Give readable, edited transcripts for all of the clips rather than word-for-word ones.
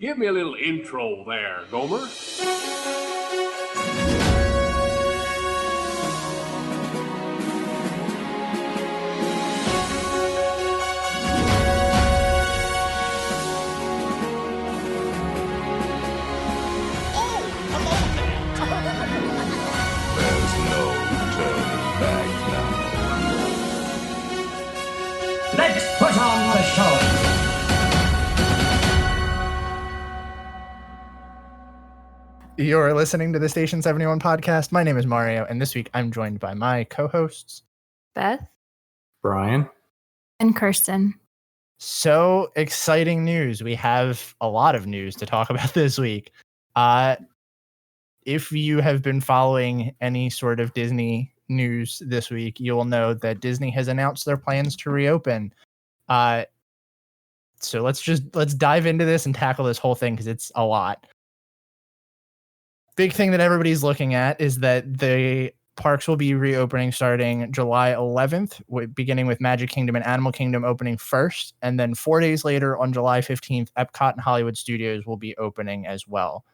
Give me a little intro there, Gomer. There's no turning back now. Let's put on the show. You're listening to the Station 71 podcast. My name is Mario, and this week I'm joined by my co-hosts, Beth, Brian, and Kirsten. So exciting news. We have a lot of news to talk about this week. If you have been following any sort of Disney news this week, you will know that Disney has announced their plans to reopen. So let's dive into this and tackle this whole thing because it's a lot. Big thing that everybody's looking at is that the parks will be reopening starting July 11th, beginning with Magic Kingdom and Animal Kingdom opening first. And then 4 days later on July 15th, Epcot and Hollywood Studios will be opening as well.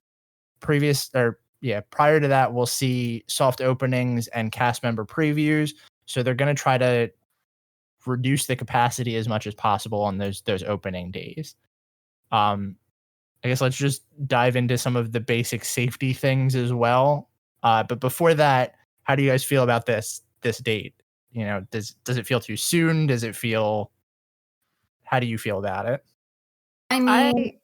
Prior to that, we'll see soft openings and cast member previews. So they're going to try to reduce the capacity as much as possible on those opening days. I guess let's just dive into some of the basic safety things as well. But before that, how do you guys feel about this date? You know, does it feel too soon? How do you feel about it? I mean,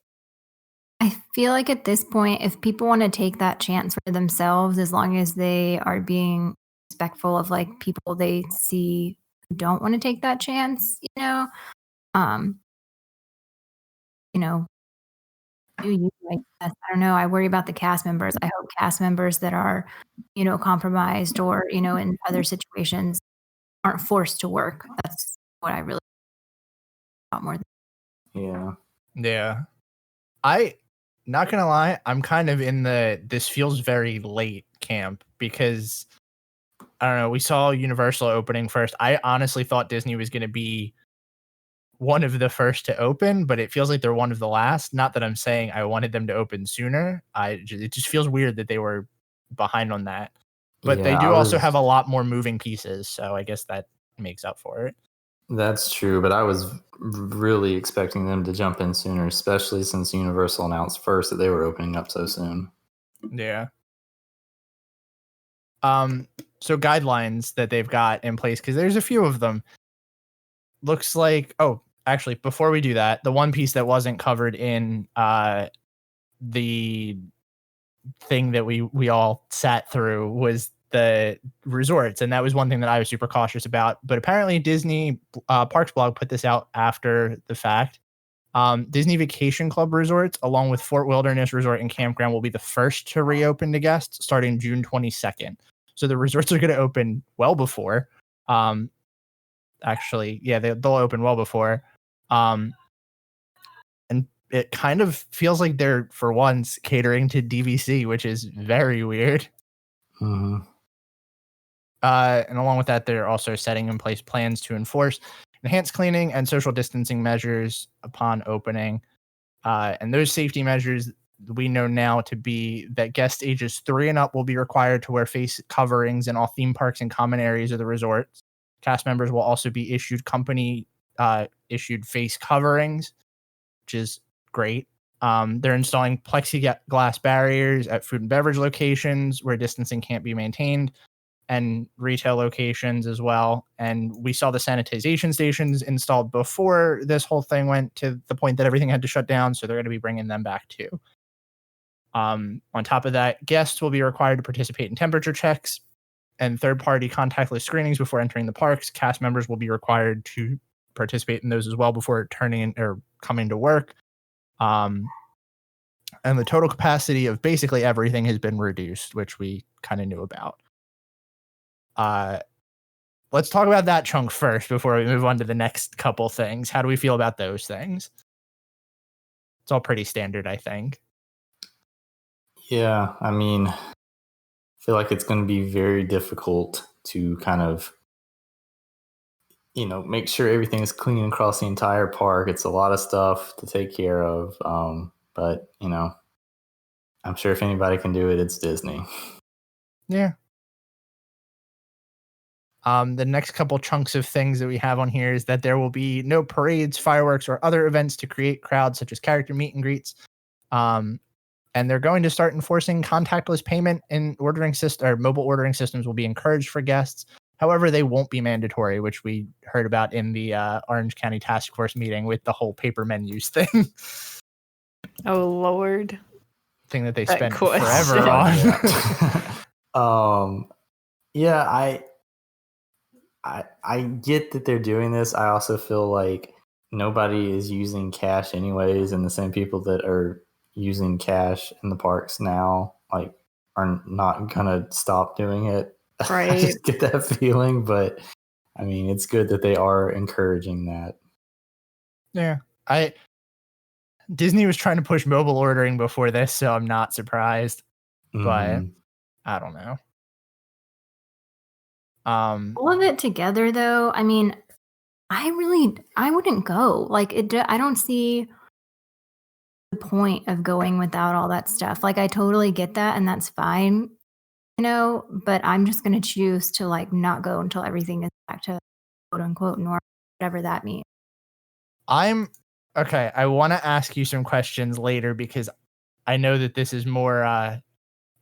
I feel like at this point, if people want to take that chance for themselves, as long as they are being respectful of like people they see who don't want to take that chance, do you like I don't know. I worry about the cast members. I hope cast members that are, compromised or, in other situations aren't forced to work. That's what I really about more than. Yeah. I not gonna lie, I'm kind of in this feels very late camp because I don't know, we saw Universal opening first. I honestly thought Disney was gonna be one of the first to open, but it feels like they're one of the last. Not that I'm saying I wanted them to open sooner. It just feels weird that they were behind on that. But they do also have a lot more moving pieces, so I guess that makes up for it. That's true, but I was really expecting them to jump in sooner, especially since Universal announced first that they were opening up so soon. Yeah. So guidelines that they've got in place, because there's a few of them. Looks like, actually, before we do that, the one piece that wasn't covered in the thing that we all sat through was the resorts, and that was one thing that I was super cautious about. But apparently Disney Parks Blog put this out after the fact. Disney Vacation Club resorts, along with Fort Wilderness Resort and Campground, will be the first to reopen to guests starting June 22nd. So the resorts are going to open well before. Actually, yeah, they'll open well before. And it kind of feels like they're, for once, catering to DVC, which is very weird. Mm-hmm. And along with that, they're also setting in place plans to enforce enhanced cleaning and social distancing measures upon opening. And those safety measures we know now to be that guests ages 3 and up will be required to wear face coverings in all theme parks and common areas of the resorts. Cast members will also be issued company issued face coverings, which is great. They're installing plexiglass barriers at food and beverage locations where distancing can't be maintained, and retail locations as well. And we saw the sanitization stations installed before this whole thing went to the point that everything had to shut down, so they're going to be bringing them back too. On top of that, guests will be required to participate in temperature checks and third-party contactless screenings before entering the parks. Cast members will be required to participate in those as well before coming to work. And the total capacity of basically everything has been reduced, which we kind of knew about. Let's talk about that chunk first before we move on to the next couple things. How do we feel about those things? It's all pretty standard, I think. Yeah, I mean, I feel like it's going to be very difficult to kind of, make sure everything is clean across the entire park. It's a lot of stuff to take care of. But, I'm sure if anybody can do it, it's Disney. Yeah. The next couple chunks of things that we have on here is that there will be no parades, fireworks, or other events to create crowds, such as character meet and greets. And they're going to start enforcing contactless payment in ordering system, or mobile ordering systems will be encouraged for guests. However, they won't be mandatory, which we heard about in the Orange County Task Force meeting with the whole paper menus thing. Oh, Lord. Thing that they That spent question. forever on. Yeah, I get that they're doing this. I also feel like nobody is using cash anyways, and the same people that are using cash in the parks now are not gonna stop doing it. Right. I just get that feeling, but I mean, it's good that they are encouraging that. Yeah, Disney was trying to push mobile ordering before this, so I'm not surprised. But I don't know. All of it together, though, I mean, I wouldn't go. I don't see the point of going without all that stuff. I totally get that, and that's fine, but I'm just going to choose to not go until everything is back to quote unquote normal, whatever that means. Okay. I want to ask you some questions later because I know that this is more, I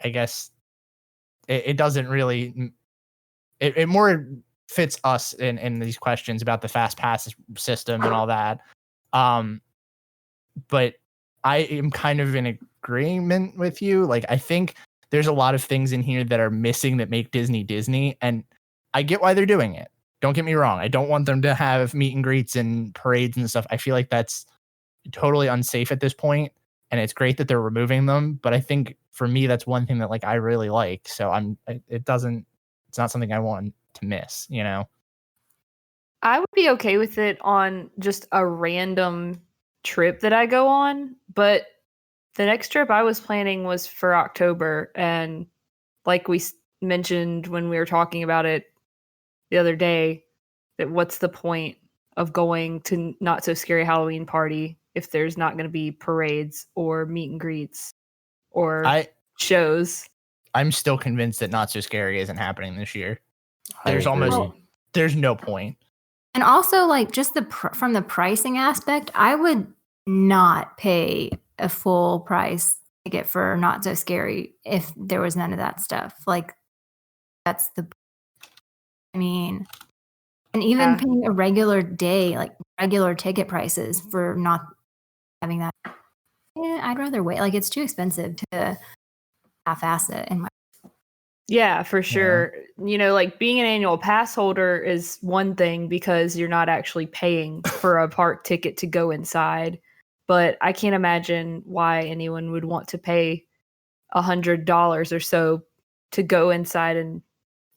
guess it doesn't really, it more fits us in these questions about the fast pass system and all that. But I am kind of in agreement with you. I think there's a lot of things in here that are missing that make Disney, and I get why they're doing it. Don't get me wrong. I don't want them to have meet and greets and parades and stuff. I feel like that's totally unsafe at this point, and it's great that they're removing them. But I think for me, that's one thing that I really like. So it's not something I want to miss, I would be okay with it on just a random trip that I go on, but the next trip I was planning was for October, and like we mentioned when we were talking about it the other day, that what's the point of going to Not So Scary Halloween Party if there's not going to be parades or meet and greets or shows? I'm still convinced that Not So Scary isn't happening this year. There's no point. And also, just from the pricing aspect, I would not pay a full price ticket for Not So Scary if there was none of that stuff. That's and even paying a regular day, regular ticket prices for not having that. Yeah, I'd rather wait. It's too expensive to half-ass it. Yeah, for sure. Yeah. Being an annual pass holder is one thing because you're not actually paying for a park ticket to go inside. But I can't imagine why anyone would want to pay $100 or so to go inside and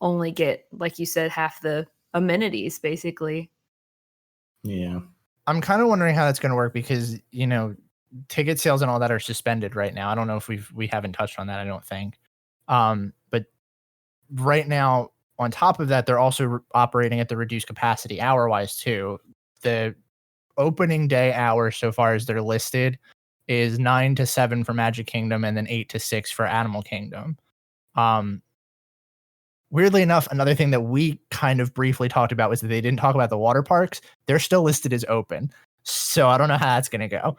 only get, like you said, half the amenities, basically. Yeah. I'm kind of wondering how that's going to work because, ticket sales and all that are suspended right now. I don't know if we haven't touched on that. I don't think. But right now, on top of that, they're also operating at the reduced capacity hour-wise too. The opening day hours so far as they're listed is 9 to 7 for Magic Kingdom and then 8 to 6 for Animal Kingdom. Weirdly enough, another thing that we kind of briefly talked about was that they didn't talk about the water parks. They're still listed as open. So I don't know how that's going to go.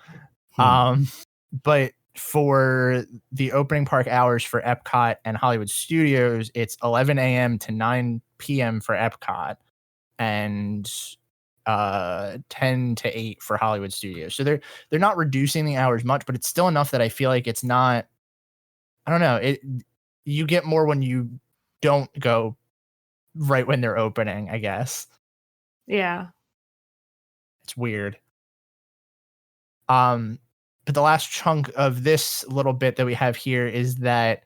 But for the opening park hours for Epcot and Hollywood Studios, it's 11 a.m. to 9 p.m. for Epcot and 10 to 8 for Hollywood Studios. So they're not reducing the hours much, but it's still enough that I feel like it's not, I don't know, you get more when you don't go right when they're opening, I guess. Yeah. It's weird. But the last chunk of this little bit that we have here is that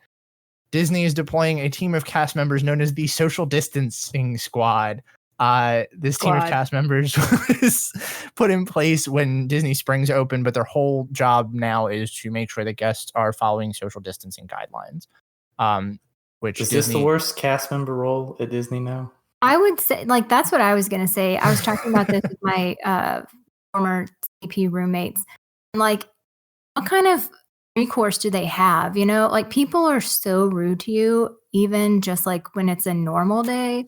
Disney is deploying a team of cast members known as the Social Distancing Squad. This team of cast members was put in place when Disney Springs opened, but their whole job now is to make sure that guests are following social distancing guidelines. Which is this the worst cast member role at Disney now? I would say, that's what I was going to say. I was talking about this with my former CP roommates. And what kind of recourse do they have? You know, like people are so rude to you, even just like when it's a normal day.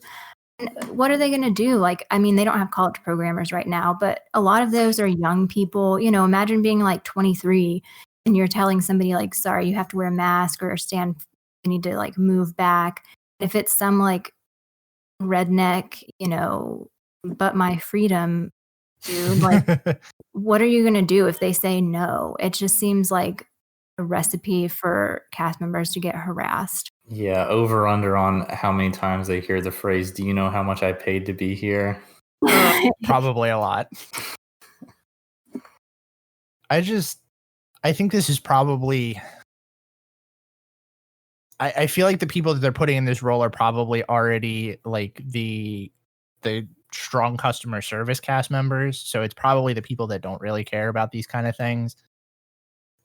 What are they going to do? Like, I mean, they don't have college programmers right now, but a lot of those are young people. You know, imagine being like 23 and you're telling somebody like, sorry, you have to wear a mask or stand, you need to like move back. If it's some like redneck, you know, but my freedom dude, like, what are you going to do if they say no? It just seems like a recipe for cast members to get harassed. Yeah, over under on how many times they hear the phrase, "Do you know how much I paid to be here?" Probably a lot. I think this is probably. I feel like the people that they're putting in this role are probably already like the strong customer service cast members. So it's probably the people that don't really care about these kind of things.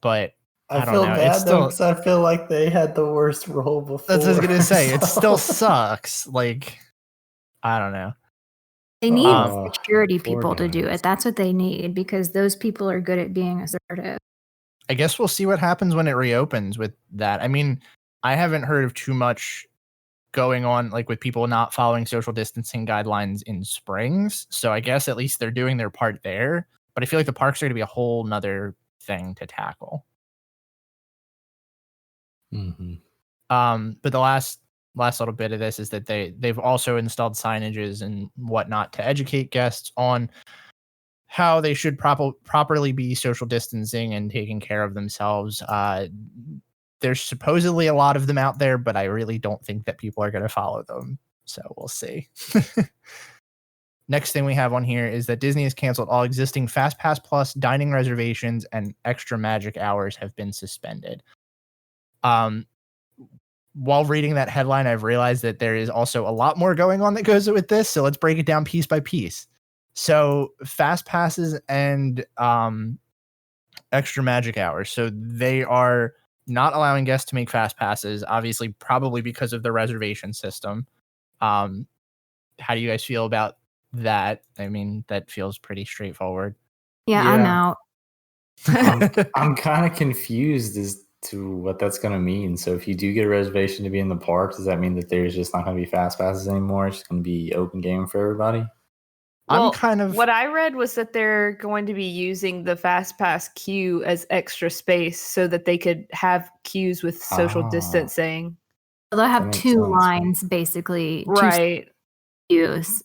But I don't feel know. bad It's though still. because I feel like they had the worst role before. That's what I was gonna say. It still so- sucks. Like, I don't know. They need Oh, security poor people to do guys. it. That's what they need because those people are good at being assertive. I guess we'll see what happens when it reopens with that. I mean, I haven't heard of too much going on like with people not following social distancing guidelines in springs. So I guess at least they're doing their part there. But I feel like the parks are going to be a whole nother thing to tackle. Mm-hmm. But the last little bit of this is that they've also installed signages and whatnot to educate guests on how they should properly be social distancing and taking care of themselves. There's supposedly a lot of them out there, but I really don't think that people are going to follow them. So we'll see. Next thing we have on here is that Disney has canceled all existing FastPass Plus dining reservations and extra magic hours have been suspended. While reading that headline, I've realized that there is also a lot more going on that goes with this. So let's break it down piece by piece. So fast passes and extra magic hours. So they are not allowing guests to make fast passes, obviously, probably because of the reservation system. How do you guys feel about that? I mean, that feels pretty straightforward. Yeah, I'm out. I'm kind of confused as to what that's going to mean. So if you do get a reservation to be in the park, does that mean that there's just not going to be fast passes anymore? It's just going to be open game for everybody? Well, what I read was that they're going to be using the FastPass queue as extra space so that they could have queues with social distancing. They'll have two lines, basically. Right. Two queues.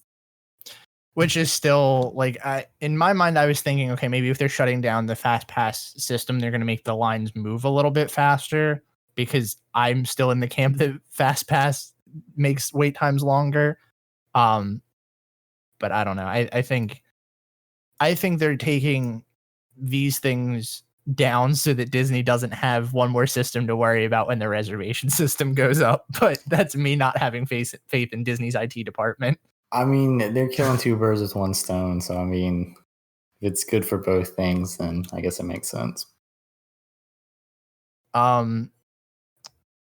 Which is still like, in my mind, I was thinking, okay, maybe if they're shutting down the fast pass system, they're going to make the lines move a little bit faster, because I'm still in the camp that fast pass makes wait times longer. But I don't know. I think they're taking these things down so that Disney doesn't have one more system to worry about when the reservation system goes up. But that's me not having faith in Disney's IT department. I mean, they're killing two birds with one stone. So, I mean, if it's good for both things, then I guess it makes sense.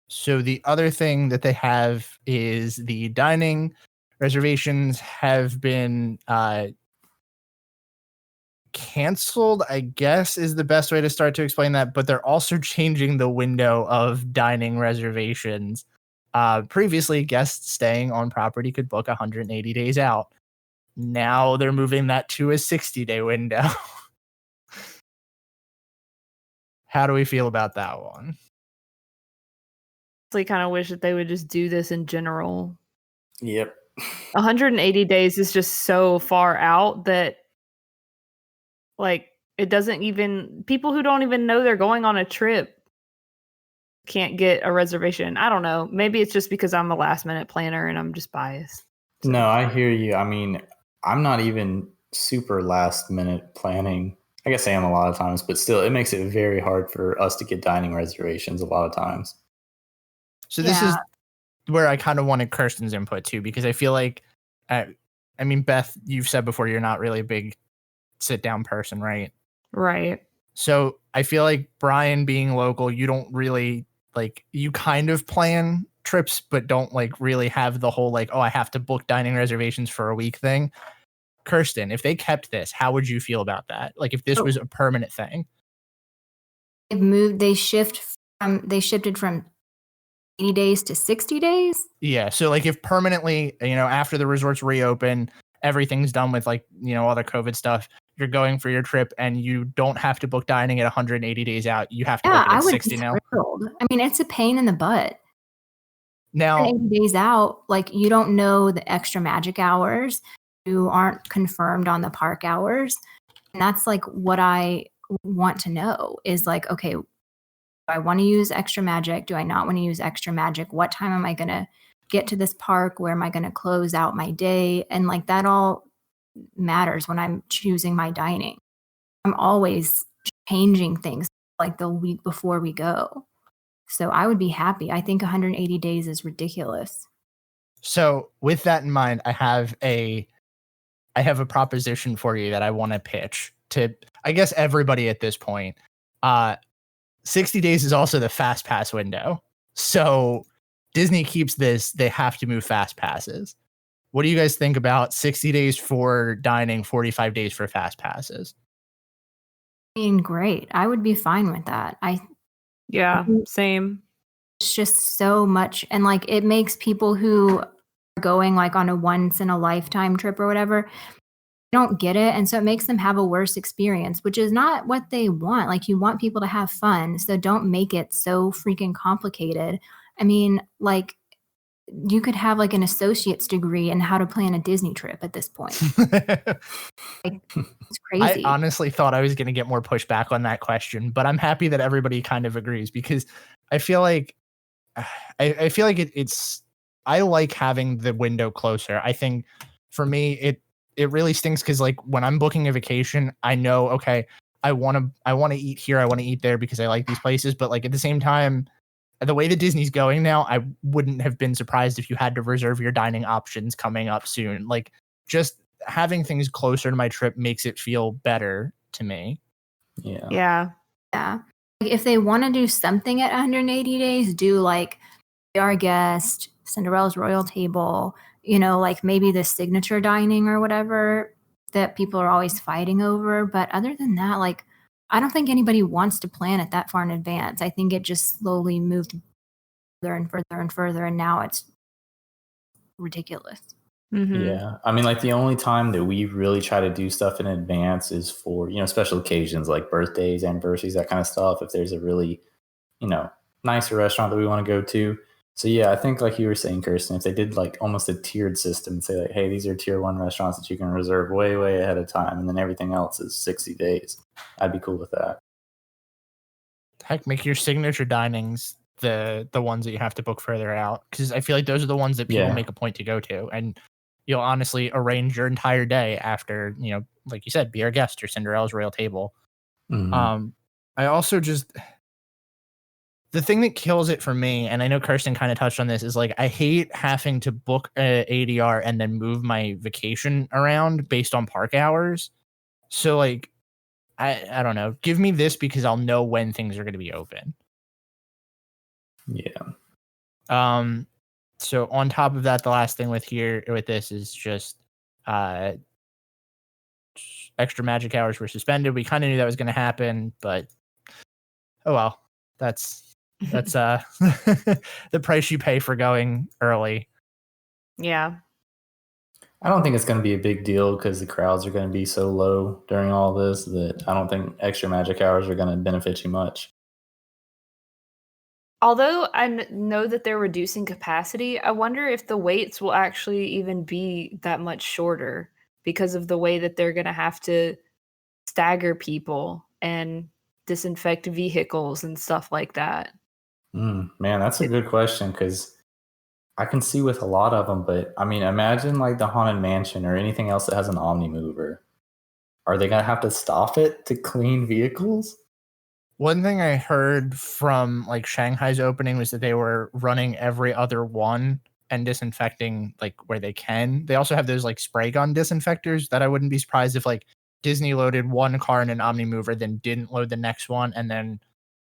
So the other thing that they have is the dining reservations have been canceled, I guess is the best way to start to explain that. But they're also changing the window of dining reservations. Previously, guests staying on property could book 180 days out. Now they're moving that to a 60-day window. How do we feel about that one? I kind of wish that they would just do this in general. Yep. 180 days is just so far out that, like, it doesn't even, people who don't even know they're going on a trip can't get a reservation. I don't know. Maybe it's just because I'm a last minute planner and I'm just biased. So. No, I hear you. I mean, I'm not even super last minute planning. I guess I am a lot of times, but still, it makes it very hard for us to get dining reservations a lot of times. So this is where I kind of wanted Kirsten's input too, because I feel like, I mean, Beth, you've said before you're not really a big sit down person, right? Right. So I feel like Brian being local, you don't really like, you kind of plan trips, but don't like really have the whole like, oh, I have to book dining reservations for a week thing. Kirsten, if they kept this, how would you feel about that? Like if this was a permanent thing? They shifted from 80 days to 60 days. Yeah. So like if permanently, after the resorts reopen, everything's done with like, all the COVID stuff, you're going for your trip and you don't have to book dining at 180 days out. You have to book it I at would 60 be now. thrilled. I mean, it's a pain in the butt. Now, 80 days out, like you don't know the extra magic hours. You aren't confirmed on the park hours. And that's like what I want to know is like, okay, do I want to use extra magic? Do I not want to use extra magic? What time am I going to get to this park? Where am I going to close out my day? And like that all matters when I'm choosing my dining. I'm always changing things like the week before we go. So I would be happy. I think 180 days is ridiculous. so with that in mind, I have a proposition for you that I want to pitch to, I guess, everybody at this point. 60 days is also the fast pass window. So Disney keeps this, they have to move fast passes. What do you guys think about 60 days for dining, 45 days for fast passes? I mean, great. I would be fine with that. Yeah, same. It's just so much. And like it makes people who are going like on a once in a lifetime trip or whatever, don't get it. And so it makes them have a worse experience, which is not what they want. Like you want people to have fun. So don't make it so freaking complicated. I mean, like you could have like an associate's degree in how to plan a Disney trip at this point. It's crazy. I honestly thought I was going to get more pushback on that question, but I'm happy that everybody kind of agrees because I feel like I feel like it's I like having the window closer. I think for me it really stinks because like when I'm booking a vacation, I know okay, I want to eat here, I want to eat there because I like these places, but like at the same time, the way that Disney's going now, I wouldn't have been surprised if you had to reserve your dining options coming up soon. Like just having things closer to my trip makes it feel better to me. Yeah. Yeah. Yeah. If they want to do something at 180 days, do like Be Our Guest, Cinderella's Royal Table, like maybe the signature dining or whatever that people are always fighting over. But other than that, like, I don't think anybody wants to plan it that far in advance. I think it just slowly moved further and further and further. And now it's ridiculous. Mm-hmm. Yeah. I mean, like the only time that we really try to do stuff in advance is for, special occasions like birthdays, anniversaries, that kind of stuff. If there's a really, nicer restaurant that we want to go to. So yeah, I think like you were saying, Kirsten, if they did like almost a tiered system and say like, hey, these are tier 1 restaurants that you can reserve way, way ahead of time. And then everything else is 60 days. I'd be cool with that. Heck, make your signature dinings the ones that you have to book further out. Cause I feel like those are the ones that people make a point to go to. And you'll honestly arrange your entire day after, like you said, Be Our Guest or Cinderella's Royal Table. Mm-hmm. I also just, the thing that kills it for me, and I know Kirsten kind of touched on this, is like I hate having to book a ADR and then move my vacation around based on park hours. So like, I don't know. Give me this because I'll know when things are going to be open. Yeah. So on top of that, the last thing with this is just extra magic hours were suspended. We kind of knew that was going to happen, but oh well. That's the price you pay for going early. Yeah. I don't think it's going to be a big deal because the crowds are going to be so low during all this that I don't think extra magic hours are going to benefit you much. Although I know that they're reducing capacity, I wonder if the waits will actually even be that much shorter because of the way that they're going to have to stagger people and disinfect vehicles and stuff like that. Man, that's a good question because I can see with a lot of them, but I mean, imagine like the Haunted Mansion or anything else that has an Omni Mover. Are they going to have to stop it to clean vehicles? One thing I heard from like Shanghai's opening was that they were running every other one and disinfecting like where they can. They also have those like spray gun disinfectors that I wouldn't be surprised if like Disney loaded one car in an Omni Mover, then didn't load the next one, and then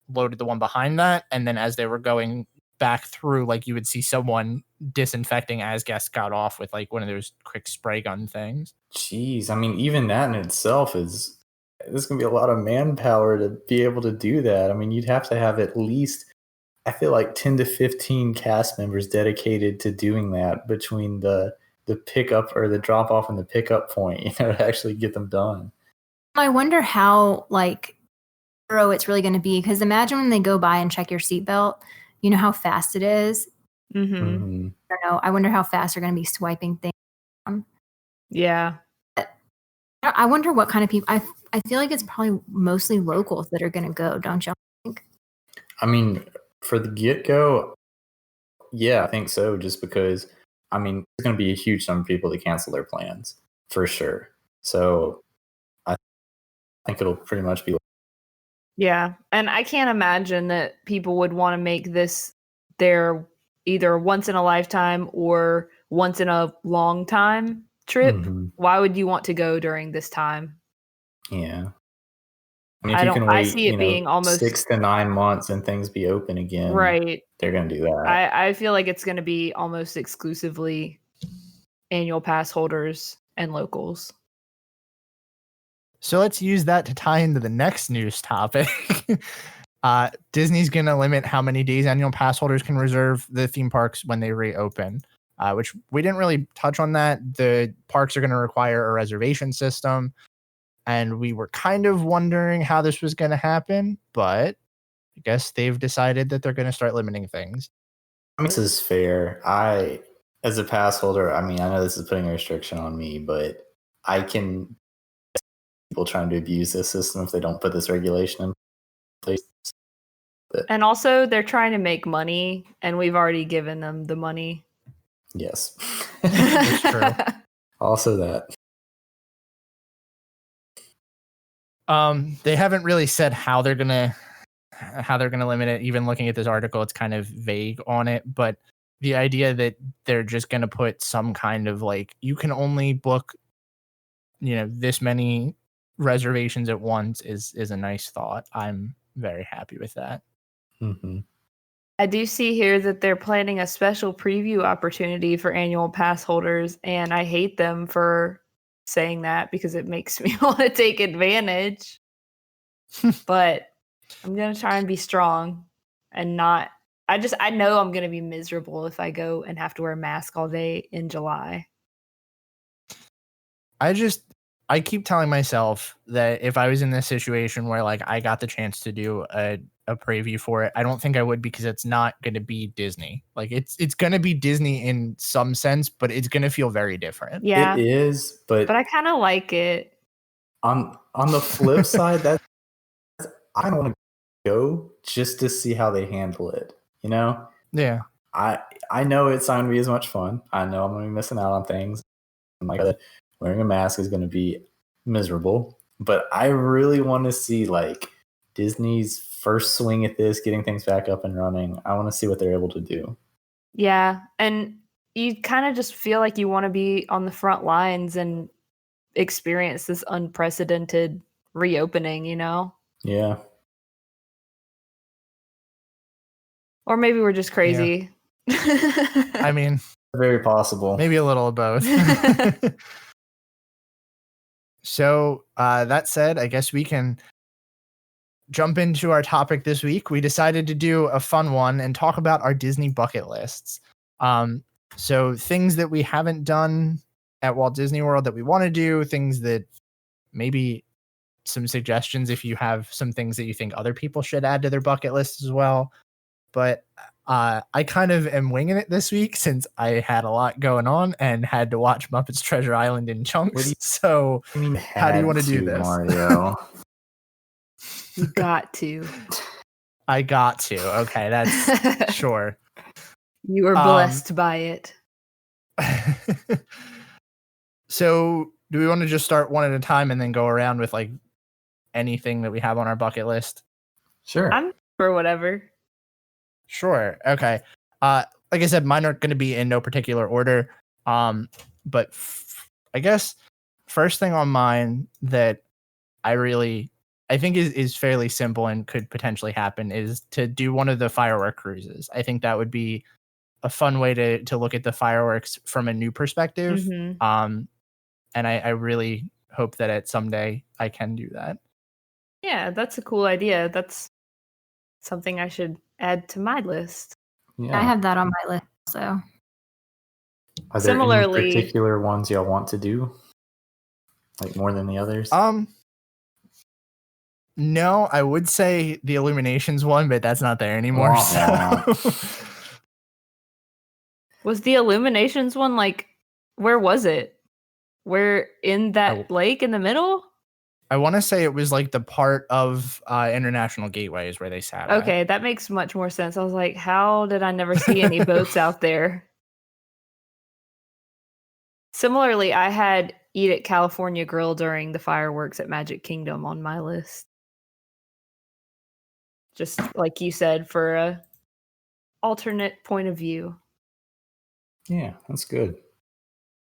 loaded the one behind that. And then as they were going back through, like you would see someone disinfecting as guests got off with like one of those quick spray gun things. Jeez, I mean, even that in itself is there's going to be a lot of manpower to be able to do that. I mean, you'd have to have at least, I feel like 10 to 15 cast members dedicated to doing that between the pickup or the drop off and the pickup point, to actually get them done. I wonder how thorough it's really going to be, because imagine when they go by and check your seatbelt, you know how fast it is. Mm-hmm. I don't know. I wonder how fast they're going to be swiping things. Yeah. I wonder what kind of people. I feel like it's probably mostly locals that are going to go, don't you think? I mean, for the get-go, yeah, I think so, just because, I mean, there's going to be a huge number of people that cancel their plans, for sure. So I think it'll pretty much be. Yeah. And I can't imagine that people would want to make this their either once in a lifetime or once in a long time trip. Mm-hmm. Why would you want to go during this time? Yeah. I mean, if you can I wait, see it being almost 6 to 9 months and things be open again, right. They're going to do that. I feel like it's going to be almost exclusively annual pass holders and locals. So let's use that to tie into the next news topic. Disney's going to limit how many days annual pass holders can reserve the theme parks when they reopen, which we didn't really touch on that. The parks are going to require a reservation system, and we were kind of wondering how this was going to happen, but I guess they've decided that they're going to start limiting things. I mean, this is fair. As a pass holder, I mean, I know this is putting a restriction on me, but I can people trying to abuse this system if they don't put this regulation in place. And also, they're trying to make money, and we've already given them the money. Yes. That's true. Also that. They haven't really said how they're gonna limit it. Even looking at this article, it's kind of vague on it. But the idea that they're just gonna put some kind of you can only book, this many reservations at once is a nice thought. I'm very happy with that. Mm-hmm. I do see here that they're planning a special preview opportunity for annual pass holders, and I hate them for saying that because it makes me want to take advantage. But I'm going to try and be strong and not. I know I'm going to be miserable if I go and have to wear a mask all day in July. I keep telling myself that if I was in this situation where I got the chance to do a preview for it, I don't think I would, because it's not going to be Disney. It's going to be Disney in some sense, but it's going to feel very different. Yeah, it is, but I kind of like it. On the flip side, I don't want to go just to see how they handle it. Yeah. I know it's not going to be as much fun. I know I'm going to be missing out on things. Wearing a mask is going to be miserable, but I really want to see Disney's first swing at this, getting things back up and running. I want to see what they're able to do. Yeah, and you kind of just feel like you want to be on the front lines and experience this unprecedented reopening, Yeah. Or maybe we're just crazy. Yeah. I mean, very possible. Maybe a little of both. So that said, I guess we can jump into our topic this week. We decided to do a fun one and talk about our Disney bucket lists. So things that we haven't done at Walt Disney World that we want to do, things that maybe some suggestions if you have some things that you think other people should add to their bucket list as well. But I kind of am winging it this week since I had a lot going on and had to watch Muppets Treasure Island in chunks. So how do you want to do this? Mario? You got to. I got to. Okay, that's sure. You were blessed by it. So do we want to just start one at a time and then go around with anything that we have on our bucket list? Sure. I'm for whatever. Sure. Okay. Like I said, mine are going to be in no particular order. But I guess first thing on mine that I think is fairly simple and could potentially happen is to do one of the firework cruises. I think that would be a fun way to look at the fireworks from a new perspective. Mm-hmm. And I really hope that someday I can do that. Yeah, that's a cool idea. That's something I should add to my list. Yeah. I have that on my list also. Are there any Similarly- particular ones y'all want to do? Like more than the others? No, I would say the Illuminations one, but that's not there anymore. Wah, So. Was the Illuminations one like, where was it? Where in that lake in the middle? I want to say it was like the part of International Gateway is where they sat. Okay, that makes much more sense. I was like, how did I never see any boats out there? Similarly, I had Eat at California Grill during the fireworks at Magic Kingdom on my list. Just like you said, for a alternate point of view. Yeah, that's good.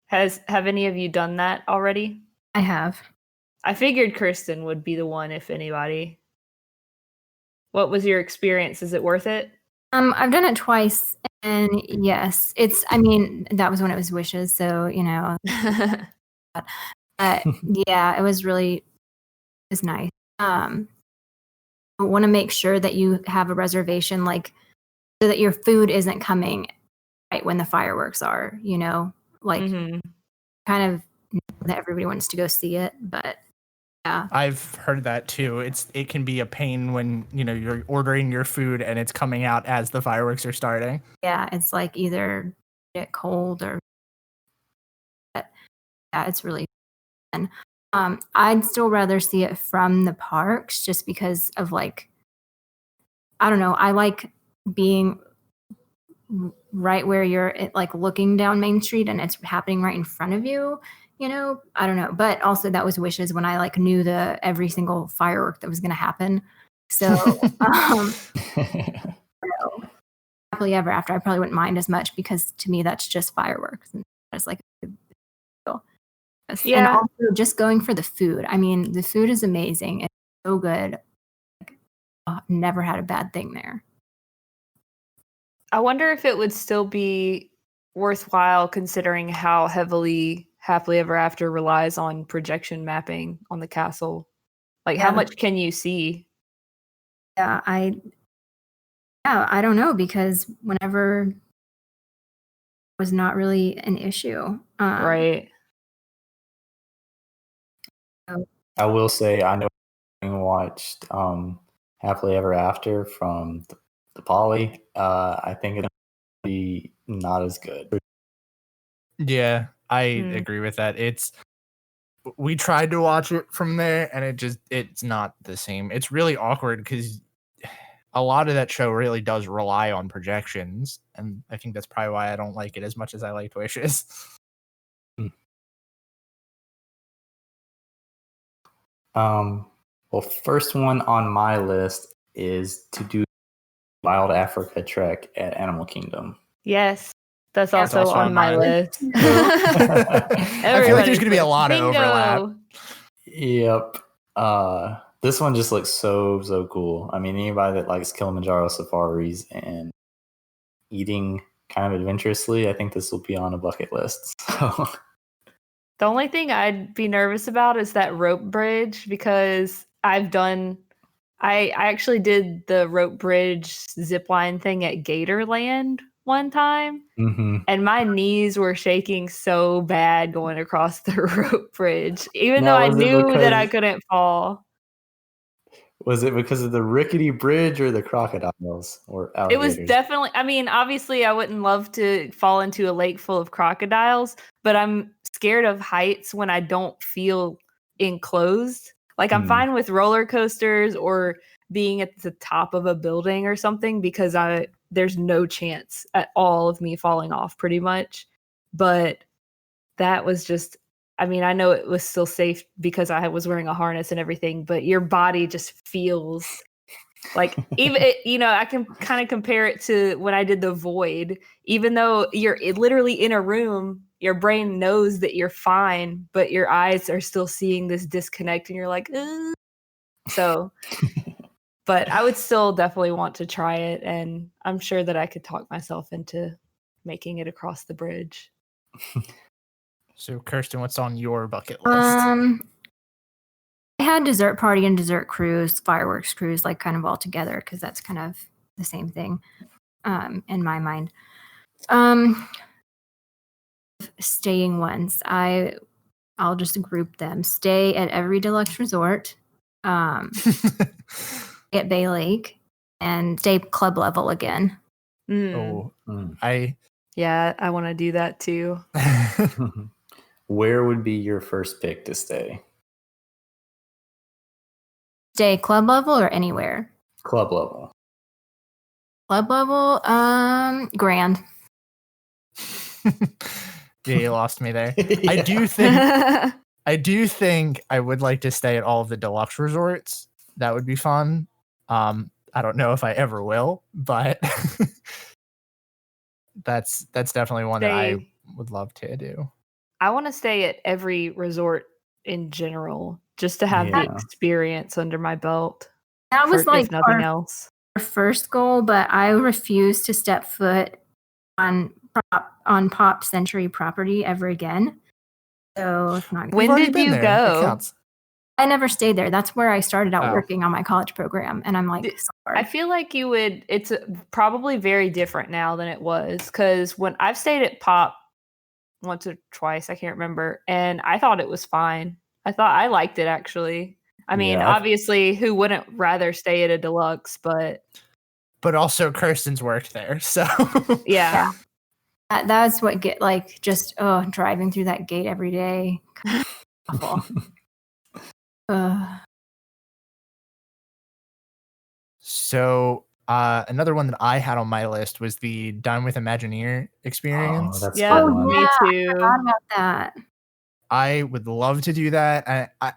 Have any of you done that already? I have. I figured Kirsten would be the one, if anybody. What was your experience? Is it worth it? I've done it twice, and yes, I mean, that was when it was wishes, so yeah, it was nice. I want to make sure that you have a reservation, like, so that your food isn't coming right when the fireworks are, like Mhm. kind of that everybody wants to go see it, but yeah. I've heard that too. It can be a pain when you're ordering your food and it's coming out as the fireworks are starting. Yeah, it's like either get cold or yeah, it's really fun. I'd still rather see it from the parks just because of like, I don't know, I like being right where you're like looking down Main Street and it's happening right in front of you. I don't know, but also that was wishes when I like knew every single firework that was going to happen. So happily ever after, I probably wouldn't mind as much because to me that's just fireworks and it's like Yeah. And also just going for the food. I mean, the food is amazing. It's so good. Never had a bad thing there. I wonder if it would still be worthwhile considering how heavily Happily Ever After relies on projection mapping on the castle. Like, how much can you see? Yeah, I don't know, because whenever it was not really an issue. Right. I will say I know I watched Happily Ever After from the Poly. I think it'll be not as good. Yeah, I agree with that. We tried to watch it from there and it's not the same. It's really awkward because a lot of that show really does rely on projections, and I think that's probably why I don't like it as much as I liked Wishes. Well, first one on my list is to do Wild Africa Trek at Animal Kingdom. Yes, that's also on my list. I feel like there's going to be a lot of overlap. Yep. This one just looks so cool. I mean, anybody that likes Kilimanjaro safaris and eating kind of adventurously, I think this will be on a bucket list. So. The only thing I'd be nervous about is that rope bridge, because I actually did the rope bridge zipline thing at Gatorland one time, and my knees were shaking so bad going across the rope bridge, even though I knew that I couldn't fall. Was it because of the rickety bridge or the crocodiles or alligators? It was definitely, I mean, obviously I wouldn't love to fall into a lake full of crocodiles, but I'm scared of heights when I don't feel enclosed. Like I'm fine with roller coasters or being at the top of a building or something because there's no chance at all of me falling off pretty much. But that was just, I mean, I know it was still safe because I was wearing a harness and everything, but your body just feels like I can kind of compare it to when I did the void. Even though you're literally in a room, your brain knows that you're fine, but your eyes are still seeing this disconnect and you're like, ugh. So, but I would still definitely want to try it. And I'm sure that I could talk myself into making it across the bridge. So, Kirsten, what's on your bucket list? I had dessert party and dessert cruise, fireworks cruise, like kind of all together because that's kind of the same thing in my mind. Staying ones, I'll just group them. Stay at every deluxe resort, at Bay Lake, and stay club level again. Oh, I Yeah, I want to do that too. Where would be your first pick to stay? Stay club level or anywhere? Club level. Club level, Grand. Yeah, you lost me there. Yeah. I do think I would like to stay at all of the deluxe resorts. That would be fun. I don't know if I ever will, but that's definitely one that I would love to do. I want to stay at every resort in general, just to have the Yeah. experience under my belt. That was like if nothing else. our first goal, but I refuse to step foot on Pop Century property ever again. So it's not. When did you It go? counts. I never stayed there. That's where I started out Oh. working on my college program, and I'm like, sorry. I feel like you would. It's probably very different now than it was, because when I've stayed at Pop once or twice, I can't remember, and I thought it was fine. I liked it actually. I mean, Yeah, obviously, who wouldn't rather stay at a deluxe? But also Kirsten's worked there, so yeah. That's what get like just driving through that gate every day. Awful. So another one that I had on my list was the Dine with Imagineer experience. Oh, that's Yeah, fun. me I too. forgot about that. I would love to do that. I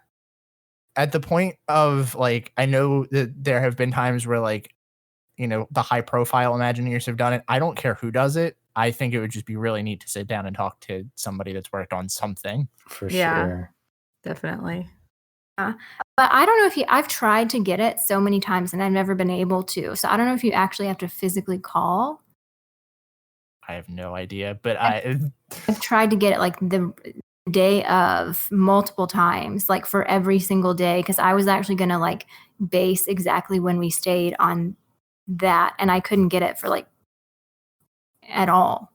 at the point of like, I know that there have been times where like, you know, the high profile Imagineers have done it. I don't care who does it. I think it would just be really neat to sit down and talk to somebody that's worked on something. For Yeah. sure. Definitely. But I don't know if I've tried to get it so many times and I've never been able to. So I don't know if you actually have to physically call. I have no idea, but I've tried to get it like the day of multiple times, like for every single day, because I was actually going to like base exactly when we stayed on that, and I couldn't get it for like at all.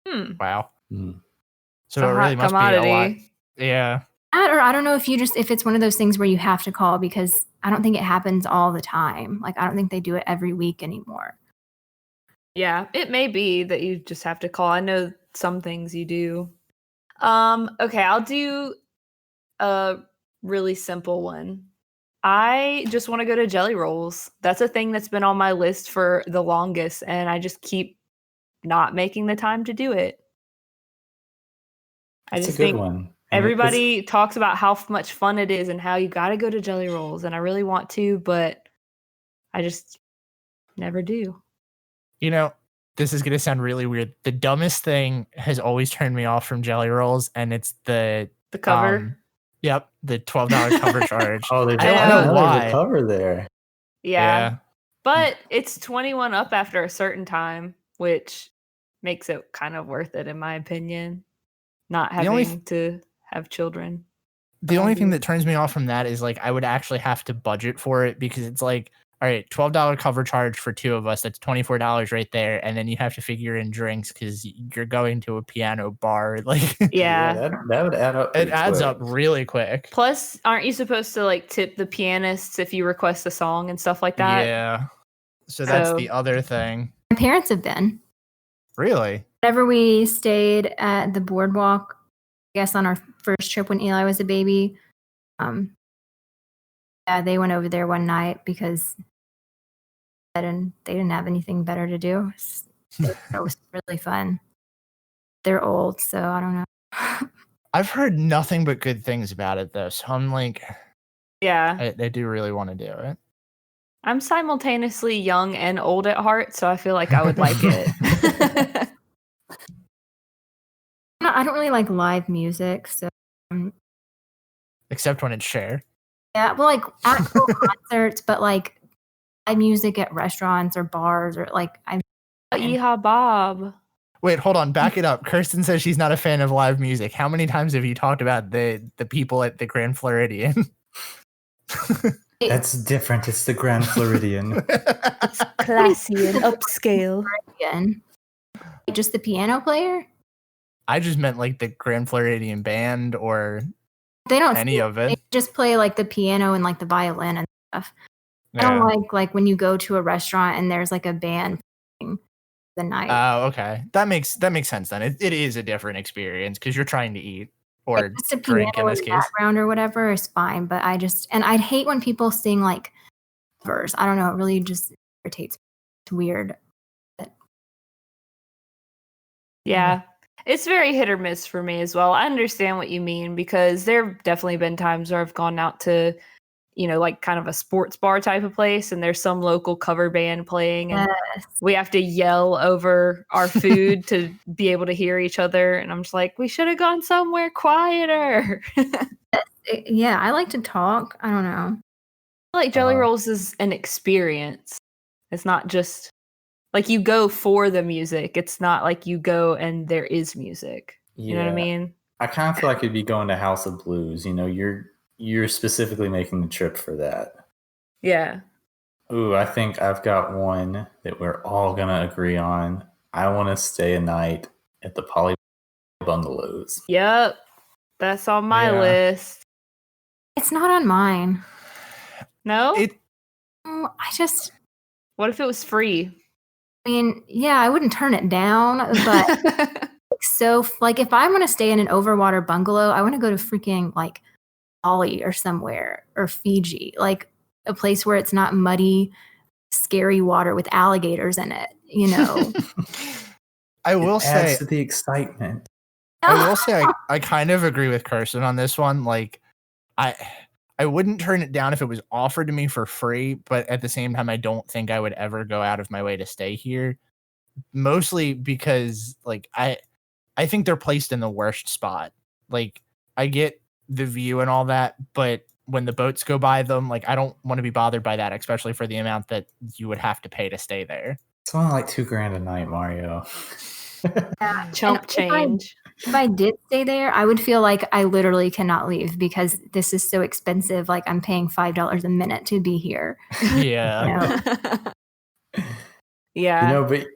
Wow. Mm. So It's a it really hot must be a lot. commodity. Yeah. Or I don't know if if it's one of those things where you have to call, because I don't think it happens all the time. Like I don't think they do it every week anymore. Yeah, it may be that you just have to call. I know some things you do. Okay, I'll do a really simple one. I just want to go to Jelly Rolls. That's a thing that's been on my list for the longest, and I just keep not making the time to do it. I That's just a good think one. everybody talks about how much fun it is and how you got to go to Jelly Rolls, and I really want to, but I just never do. You know, this is going to sound really weird. The dumbest thing has always turned me off from Jelly Rolls, and it's the cover. Yep, the $12 cover charge. Oh, I I know don't know why. there's a cover there. Yeah. But it's 21 up after a certain time, which makes it kind of worth it, in my opinion. Not The only having to have children. The only thing that turns me off from that is like I would actually have to budget for it, because it's like, all right, $12 cover charge for two of us. That's $24 right there, and then you have to figure in drinks because you're going to a piano bar. Like, Yeah. that would add up. it adds quick. up really quick. Plus, aren't you supposed to like tip the pianists if you request a song and stuff like that? Yeah. So that's So- the other thing. My parents have been. Really? Whenever we stayed at the boardwalk, I guess on our first trip when Eli was a baby, yeah, they went over there one night because they didn't have anything better to do. It was really fun. They're old, so I don't know. I've heard nothing but good things about it, though. So I'm like, Yeah. I do really want to do it. I'm simultaneously young and old at heart, so I feel like I would like it. I don't really like live music, so Except when it's Cher. yeah, well, like actual concerts, but like live music at restaurants or bars or like Yeehaw Bob. Wait, hold on. Back it up. Kirsten says she's not a fan of live music. How many times have you talked about the people at the Grand Floridian? That's different. It's the Grand Floridian. Classy and upscale. Again. Just the piano player? I just meant like the Grand Floridian band or They don't any of They it. just play like the piano and like the violin and stuff. I Yeah. don't like when you go to a restaurant and there's like a band playing the night. Oh, okay. That makes sense then. It is a different experience because you're trying to eat or Just a drink in piano this the case. background or whatever is fine, but I'd hate when people sing like covers. I don't know, it really just irritates me. It's weird. Yeah. It's very hit or miss for me as well. I understand what you mean because there have definitely been times where I've gone out to, like kind of a sports bar type of place and there's some local cover band playing and Yes. we have to yell over our food to be able to hear each other. And I'm just like, we should have gone somewhere quieter. Yeah, I like to talk. I don't know. Like Jelly Rolls is an experience. It's not just like you go for the music. It's not like you go and there is music. You know what I mean? I kind of feel like it'd be going to House of Blues. You're specifically making the trip for that. Yeah. Ooh, I think I've got one that we're all gonna agree on. I want to stay a night at the Poly Bungalows. Yep. That's on my Yeah. list. It's not on mine. No? What if it was free? I mean, yeah, I wouldn't turn it down, but so like if I want to stay in an overwater bungalow, I want to go to freaking like Bali or somewhere or Fiji, like a place where it's not muddy, scary water with alligators in it, I will say Adds to the excitement. I will say I kind of agree with Kirsten on this one. Like I wouldn't turn it down if it was offered to me for free, but at the same time, I don't think I would ever go out of my way to stay here. Mostly because like I think they're placed in the worst spot. Like I get the view and all that, but when the boats go by them, like I don't want to be bothered by that, especially for the amount that you would have to pay to stay there. It's only like $2,000 a night, Mario. Yeah. Chump And change. If I did stay there, I would feel like I literally cannot leave because this is so expensive. Like I'm paying $5 a minute to be here. Yeah. Yeah. But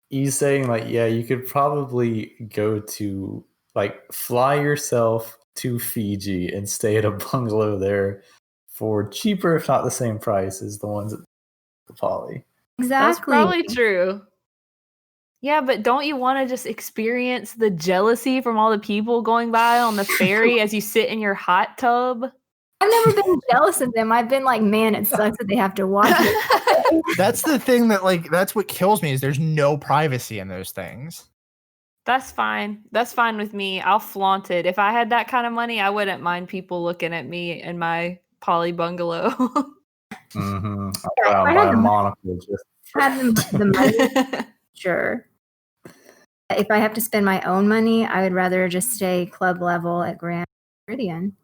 you saying like, yeah, you could probably go to like fly yourself to Fiji and stay at a bungalow there for cheaper, if not the same price as the ones at the Poly. Exactly. That's probably true. Yeah, but don't you want to just experience the jealousy from all the people going by on the ferry as you sit in your hot tub? I've never been jealous of them. I've been like, man, it sucks that they have to watch it. That's the thing that's what kills me is there's no privacy in those things. That's fine. That's fine with me. I'll flaunt it. If I had that kind of money, I wouldn't mind people looking at me in my Poly bungalow. Mm-hmm. Yeah, I'll if I buy had a the- monocle just Have the money, sure. If I have to spend my own money, I would rather just stay club level at Grand Floridian.